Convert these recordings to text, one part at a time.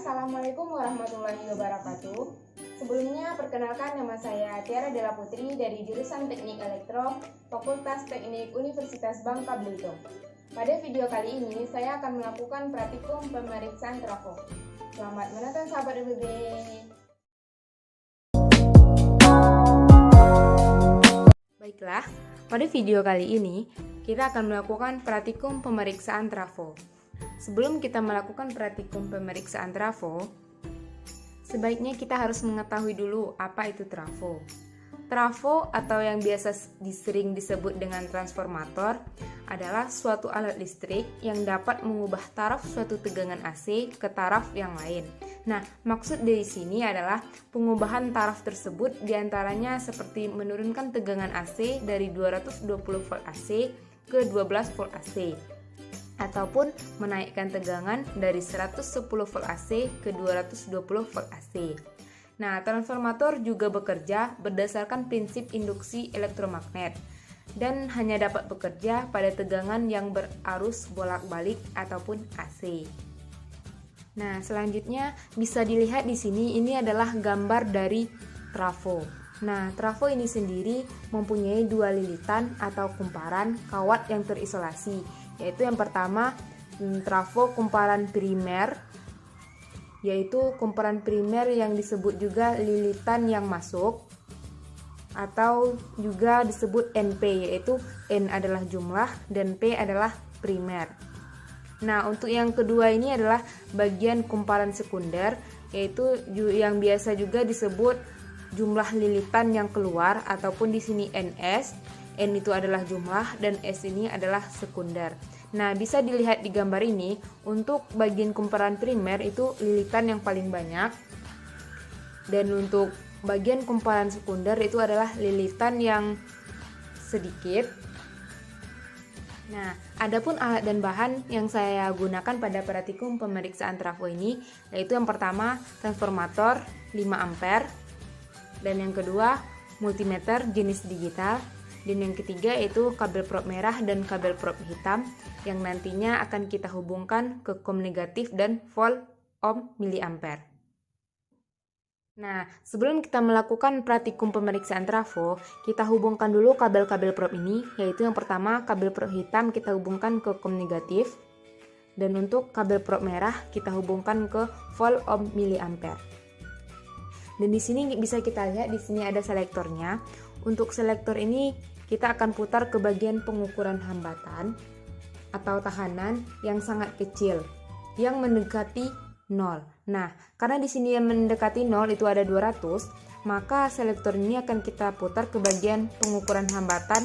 Assalamualaikum warahmatullahi wabarakatuh. Sebelumnya, perkenalkan nama saya Tiara Della Putri dari jurusan Teknik Elektro, Fakultas Teknik Universitas Bangka Belitung. Pada video kali ini, saya akan melakukan praktikum pemeriksaan trafo. Selamat menonton sahabat UBB. Baiklah, pada video kali ini, kita akan melakukan praktikum pemeriksaan trafo. Sebelum kita melakukan praktikum pemeriksaan trafo, sebaiknya kita harus mengetahui dulu apa itu trafo. Trafo atau yang biasa sering disebut dengan transformator adalah suatu alat listrik yang dapat mengubah taraf suatu tegangan AC ke taraf yang lain. Nah, maksud dari sini adalah pengubahan taraf tersebut diantaranya seperti menurunkan tegangan AC dari 220 volt AC ke 12 volt AC. Ataupun menaikkan tegangan dari 110 volt AC ke 220 volt AC. Nah, transformator juga bekerja berdasarkan prinsip induksi elektromagnet dan hanya dapat bekerja pada tegangan yang berarus bolak-balik ataupun AC. Nah, selanjutnya bisa dilihat di sini, ini adalah gambar dari trafo. Nah, trafo ini sendiri mempunyai dua lilitan atau kumparan kawat yang terisolasi, yaitu yang pertama trafo kumparan primer, yaitu kumparan primer yang disebut juga lilitan yang masuk atau juga disebut NP, yaitu N adalah jumlah dan P adalah primer. Nah, untuk yang kedua ini adalah bagian kumparan sekunder, yaitu yang biasa juga disebut jumlah lilitan yang keluar ataupun di sini NS. N itu adalah jumlah dan S ini adalah sekunder. Nah, bisa dilihat di gambar ini, untuk bagian kumparan primer itu lilitan yang paling banyak. Dan untuk bagian kumparan sekunder itu adalah lilitan yang sedikit. Nah, adapun alat dan bahan yang saya gunakan pada praktikum pemeriksaan trafo ini, yaitu yang pertama transformator 5 ampere, dan yang kedua multimeter jenis digital, dan yang ketiga yaitu kabel prob merah dan kabel prob hitam yang nantinya akan kita hubungkan ke kom negatif dan volt ohm miliampere. Nah, sebelum kita melakukan praktikum pemeriksaan trafo, kita hubungkan dulu kabel-kabel prob ini, yaitu yang pertama kabel prob hitam kita hubungkan ke kom negatif, dan untuk kabel prob merah kita hubungkan ke volt ohm miliampere. Dan di sini bisa kita lihat, di sini ada selektornya. Untuk selektor ini kita akan putar ke bagian pengukuran hambatan atau tahanan yang sangat kecil, yang mendekati 0. Nah, karena di sini yang mendekati 0 itu ada 200, maka selektor ini akan kita putar ke bagian pengukuran hambatan,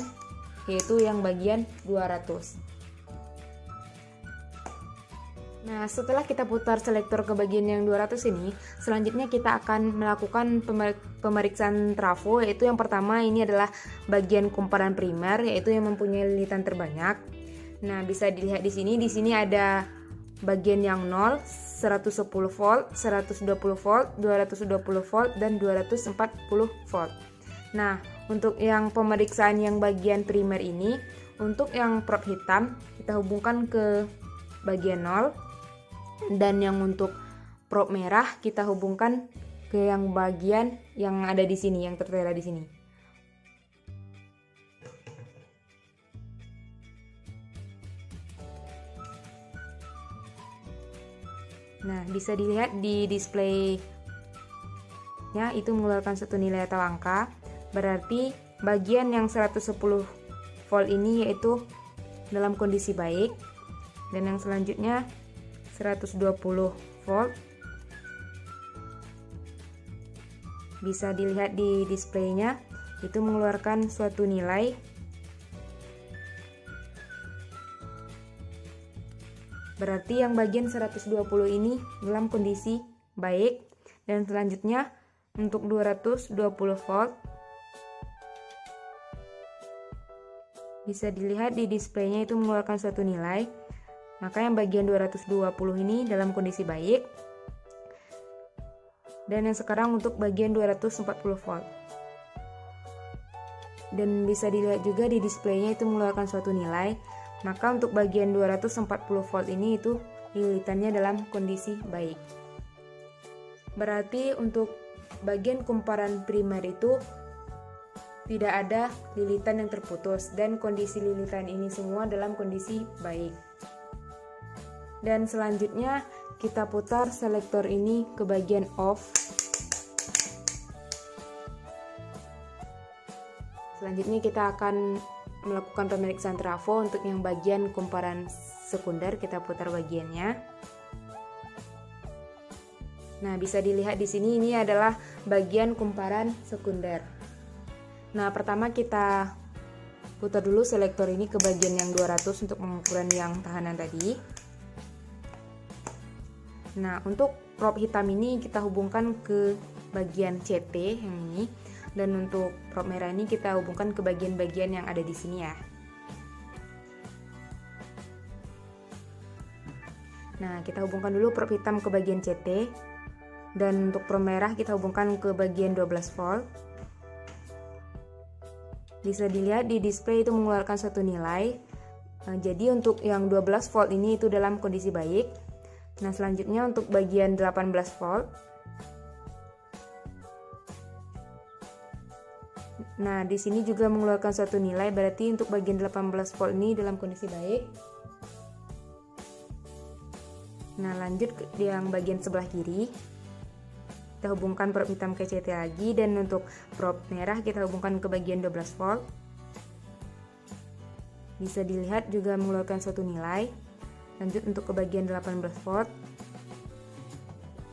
yaitu yang bagian 200. Nah, setelah kita putar selektor ke bagian yang 200 ini, selanjutnya kita akan melakukan pemeriksaan trafo, yaitu yang pertama ini adalah bagian kumparan primer, yaitu yang mempunyai lilitan terbanyak. Nah, bisa dilihat di sini ada bagian yang 0, 110 volt, 120 volt, 220 volt, dan 240 volt. Nah, untuk yang pemeriksaan yang bagian primer ini, untuk yang prob hitam kita hubungkan ke bagian 0, dan yang untuk prob merah kita hubungkan ke yang bagian yang ada di sini, yang tertera di sini. Nah, bisa dilihat di display-nya itu mengeluarkan satu nilai atau angka. Berarti bagian yang 110 volt ini yaitu dalam kondisi baik, dan yang selanjutnya 120 volt. Bisa dilihat di display-nya itu mengeluarkan suatu nilai. Berarti yang bagian 120 ini dalam kondisi baik, dan selanjutnya untuk 220 volt bisa dilihat di display-nya itu mengeluarkan suatu nilai. Maka yang bagian 220 ini dalam kondisi baik. Dan yang sekarang untuk bagian 240 volt. Dan bisa dilihat juga di display-nya itu mengeluarkan suatu nilai. Maka untuk bagian 240 volt ini itu lilitannya dalam kondisi baik. Berarti untuk bagian kumparan primer itu tidak ada lilitan yang terputus dan kondisi lilitan ini semua dalam kondisi baik. Dan selanjutnya kita putar selektor ini ke bagian off. Selanjutnya kita akan melakukan pemeriksaan trafo untuk yang bagian kumparan sekunder, kita putar bagiannya. Nah, bisa dilihat di sini ini adalah bagian kumparan sekunder. Nah, pertama kita putar dulu selektor ini ke bagian yang 200 untuk pengukuran yang tahanan tadi. Nah, untuk prop hitam ini kita hubungkan ke bagian CT yang ini. Dan untuk prop merah ini kita hubungkan ke bagian-bagian yang ada di sini ya. Nah, kita hubungkan dulu prop hitam ke bagian CT. Dan untuk prop merah kita hubungkan ke bagian 12 volt. Bisa dilihat di display itu mengeluarkan suatu nilai. Nah, jadi untuk yang 12 volt ini itu dalam kondisi baik. Nah, selanjutnya untuk bagian 18 volt. Nah, di sini juga mengeluarkan suatu nilai, berarti untuk bagian 18 volt ini dalam kondisi baik. Nah, lanjut ke yang bagian sebelah kiri. Kita hubungkan prop hitam ke CT lagi, dan untuk prop merah kita hubungkan ke bagian 12 volt. Bisa dilihat juga mengeluarkan suatu nilai. Lanjut untuk ke bagian 18 volt.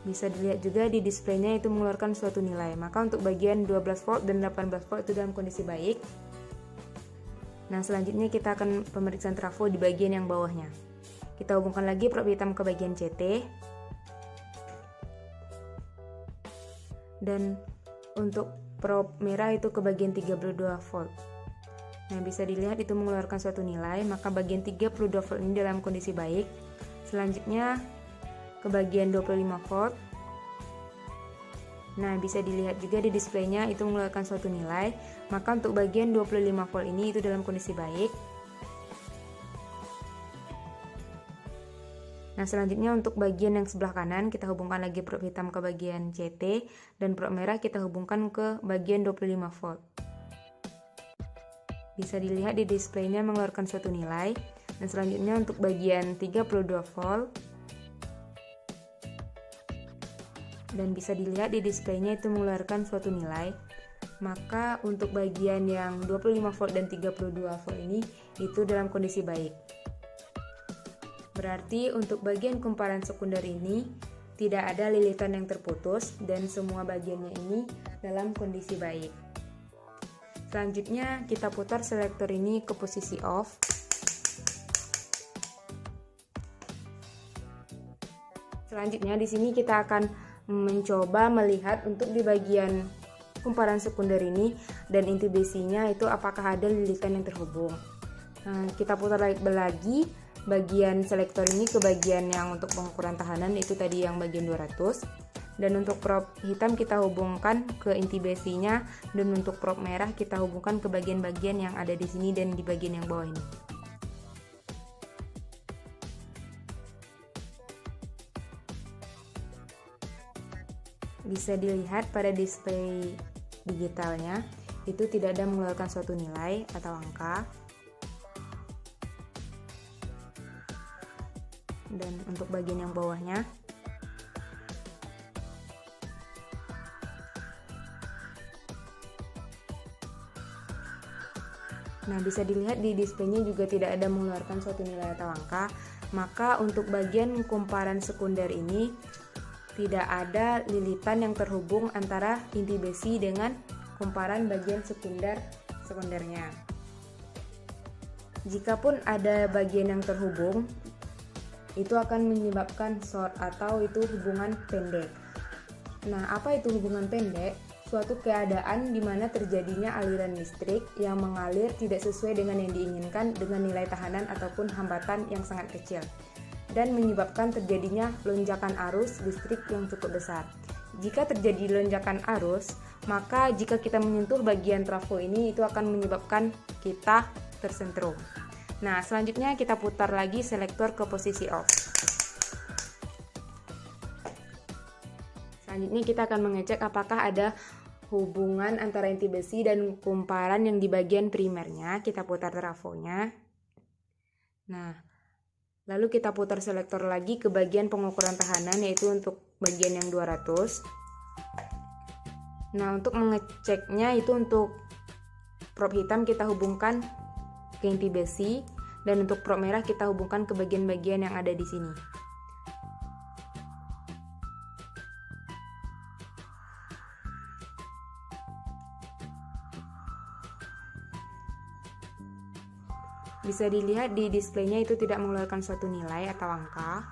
Bisa dilihat juga di displaynya itu mengeluarkan suatu nilai. Maka untuk bagian 12 volt dan 18 volt itu dalam kondisi baik. Nah, selanjutnya kita akan pemeriksaan trafo di bagian yang bawahnya. Kita hubungkan lagi prop hitam ke bagian CT. Dan untuk prop merah itu ke bagian 32 volt. Nah, bisa dilihat itu mengeluarkan suatu nilai, maka bagian 32 volt ini dalam kondisi baik. Selanjutnya ke bagian 25 volt. Nah, bisa dilihat juga di displaynya itu mengeluarkan suatu nilai, maka untuk bagian 25 volt ini itu dalam kondisi baik. Nah, selanjutnya untuk bagian yang sebelah kanan kita hubungkan lagi prop hitam ke bagian CT, dan prop merah kita hubungkan ke bagian 25 volt. Bisa dilihat di displaynya mengeluarkan suatu nilai. Dan selanjutnya untuk bagian 32 volt. Dan bisa dilihat di displaynya itu mengeluarkan suatu nilai. Maka untuk bagian yang 25 volt dan 32 volt ini itu dalam kondisi baik. Berarti untuk bagian kumparan sekunder ini tidak ada lilitan yang terputus dan semua bagiannya ini dalam kondisi baik. Selanjutnya kita putar selektor ini ke posisi off. Selanjutnya di sini kita akan mencoba melihat untuk di bagian kumparan sekunder ini dan inti besinya itu apakah ada lilitan yang terhubung. Nah, kita putar lagi bagian selektor ini ke bagian yang untuk pengukuran tahanan, itu tadi yang bagian 200. Dan untuk prop hitam kita hubungkan ke inti besinya, dan untuk prop merah kita hubungkan ke bagian-bagian yang ada di sini dan di bagian yang bawah ini. Bisa dilihat pada display digitalnya itu tidak ada mengeluarkan suatu nilai atau angka. Dan untuk bagian yang bawahnya nah, bisa dilihat di displaynya juga tidak ada mengeluarkan suatu nilai atau angka. Maka untuk bagian kumparan sekunder ini tidak ada lilitan yang terhubung antara inti besi dengan kumparan bagian sekundernya. Jikapun ada bagian yang terhubung, itu akan menyebabkan short atau itu hubungan pendek. Nah, apa itu hubungan pendek? Suatu keadaan di mana terjadinya aliran listrik yang mengalir tidak sesuai dengan yang diinginkan dengan nilai tahanan ataupun hambatan yang sangat kecil, dan menyebabkan terjadinya lonjakan arus listrik yang cukup besar. Jika terjadi lonjakan arus, maka jika kita menyentuh bagian trafo ini, itu akan menyebabkan kita tersentrum. Nah, selanjutnya kita putar lagi selektor ke posisi off. Selanjutnya kita akan mengecek apakah ada hubungan antara inti besi dan kumparan yang di bagian primernya. Kita putar trafonya. Nah, lalu kita putar selektor lagi ke bagian pengukuran tahanan, yaitu untuk bagian yang 200. Nah, untuk mengeceknya itu untuk prop hitam kita hubungkan ke inti besi, dan untuk prop merah kita hubungkan ke bagian-bagian yang ada di sini. Bisa dilihat di displaynya itu tidak mengeluarkan suatu nilai atau angka.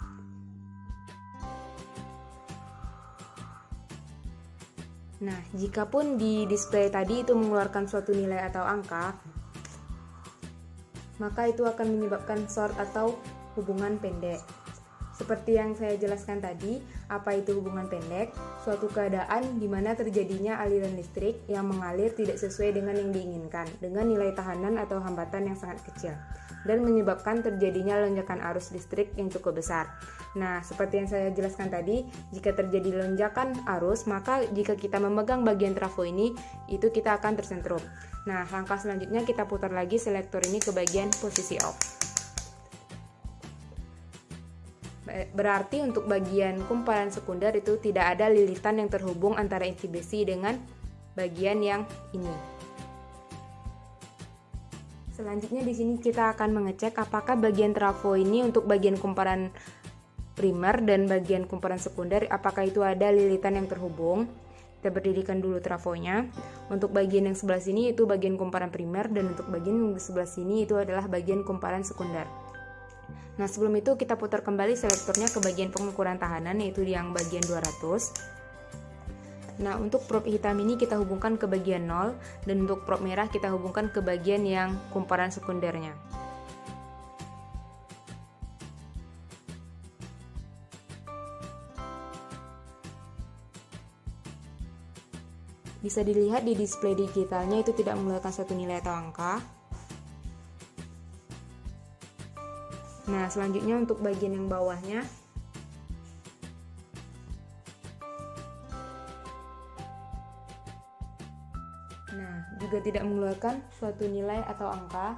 Nah, jikapun di display tadi itu mengeluarkan suatu nilai atau angka, maka itu akan menyebabkan short atau hubungan pendek. Seperti yang saya jelaskan tadi, apa itu hubungan pendek? Suatu keadaan di mana terjadinya aliran listrik yang mengalir tidak sesuai dengan yang diinginkan, dengan nilai tahanan atau hambatan yang sangat kecil, dan menyebabkan terjadinya lonjakan arus listrik yang cukup besar. Nah, seperti yang saya jelaskan tadi, jika terjadi lonjakan arus, maka jika kita memegang bagian trafo ini, itu kita akan tersentrum. Nah, langkah selanjutnya kita putar lagi selektor ini ke bagian posisi off. Berarti untuk bagian kumparan sekunder itu tidak ada lilitan yang terhubung antara inti besi dengan bagian yang ini. Selanjutnya di sini kita akan mengecek apakah bagian trafo ini untuk bagian kumparan primer dan bagian kumparan sekunder, apakah itu ada lilitan yang terhubung. Kita berdirikan dulu trafonya. Untuk bagian yang sebelah sini itu bagian kumparan primer, dan untuk bagian yang di sebelah sini itu adalah bagian kumparan sekunder. Nah, sebelum itu kita putar kembali selektornya ke bagian pengukuran tahanan, yaitu yang bagian 200. Nah, untuk prop hitam ini kita hubungkan ke bagian 0, dan untuk prop merah kita hubungkan ke bagian yang kumparan sekundernya. Bisa dilihat di display digitalnya itu tidak mengeluarkan suatu nilai atau angka. Nah, selanjutnya untuk bagian yang bawahnya, nah, juga tidak mengeluarkan suatu nilai atau angka.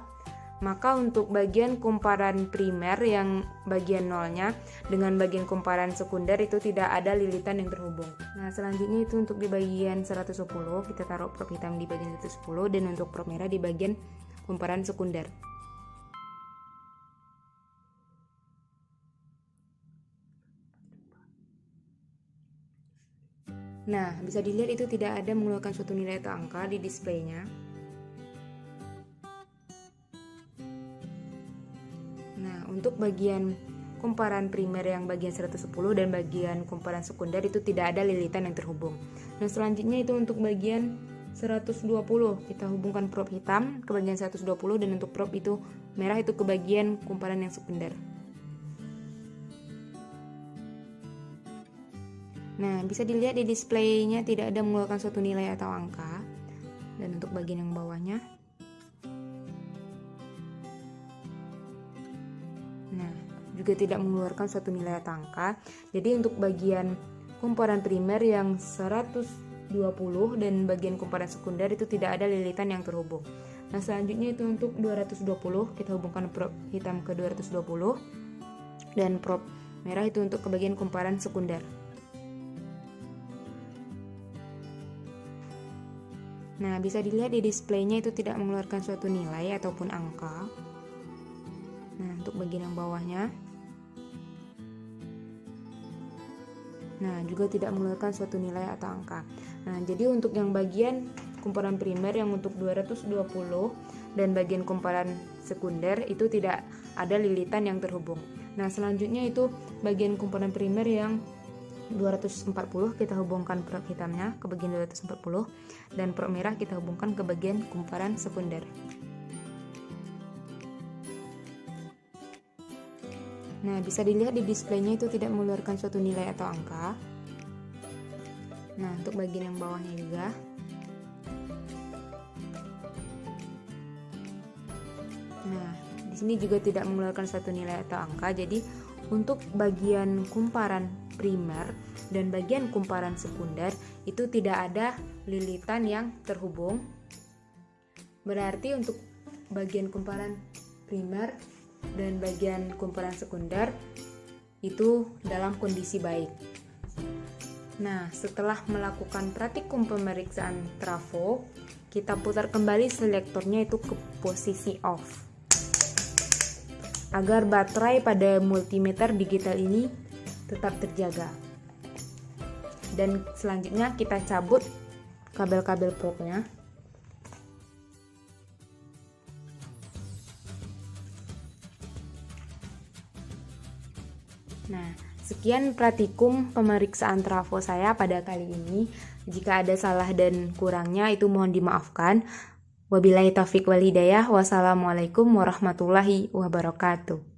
Maka untuk bagian kumparan primer yang bagian nolnya dengan bagian kumparan sekunder itu tidak ada lilitan yang terhubung. Nah, selanjutnya itu untuk di bagian 110 kita taruh prop hitam di bagian 110, dan untuk prop merah di bagian kumparan sekunder. Nah, bisa dilihat itu tidak ada mengeluarkan suatu nilai atau angka di displaynya. Nah, untuk bagian kumparan primer yang bagian 110 dan bagian kumparan sekunder itu tidak ada lilitan yang terhubung. Nah, selanjutnya itu untuk bagian 120 kita hubungkan prop hitam ke bagian 120, dan untuk prop itu merah itu ke bagian kumparan yang sekunder. Nah, bisa dilihat di displaynya tidak ada mengeluarkan suatu nilai atau angka. Dan untuk bagian yang bawahnya, nah, juga tidak mengeluarkan suatu nilai atau angka. Jadi untuk bagian kumparan primer yang 120 dan bagian kumparan sekunder itu tidak ada lilitan yang terhubung. Nah, selanjutnya itu untuk 220 kita hubungkan prop hitam ke 220, dan prop merah itu untuk ke bagian kumparan sekunder. Nah, bisa dilihat di displaynya itu tidak mengeluarkan suatu nilai ataupun angka. Nah, untuk bagian yang bawahnya, nah, juga tidak mengeluarkan suatu nilai atau angka. Nah, jadi untuk yang bagian kumparan primer yang untuk 220 dan bagian kumparan sekunder itu tidak ada lilitan yang terhubung. Nah, selanjutnya itu bagian kumparan primer yang 240 kita hubungkan prop hitamnya ke bagian 240, dan prop merah kita hubungkan ke bagian kumparan sekunder. Nah, bisa dilihat di displaynya itu tidak mengeluarkan suatu nilai atau angka. Nah, untuk bagian yang bawahnya juga. Nah, di sini juga tidak mengeluarkan suatu nilai atau angka. Jadi Untuk bagian kumparan primer dan bagian kumparan sekunder itu tidak ada lilitan yang terhubung. Berarti untuk bagian kumparan primer dan bagian kumparan sekunder itu dalam kondisi baik. Nah, setelah melakukan praktikum pemeriksaan trafo, kita putar kembali selektornya itu ke posisi off, agar baterai pada multimeter digital ini tetap terjaga. Dan selanjutnya kita cabut kabel-kabel probe-nya. Nah, sekian praktikum pemeriksaan trafo saya pada kali ini. Jika ada salah dan kurangnya itu mohon dimaafkan. Wabillahi taufiq wal hidayah. Wassalamualaikum warahmatullahi wabarakatuh.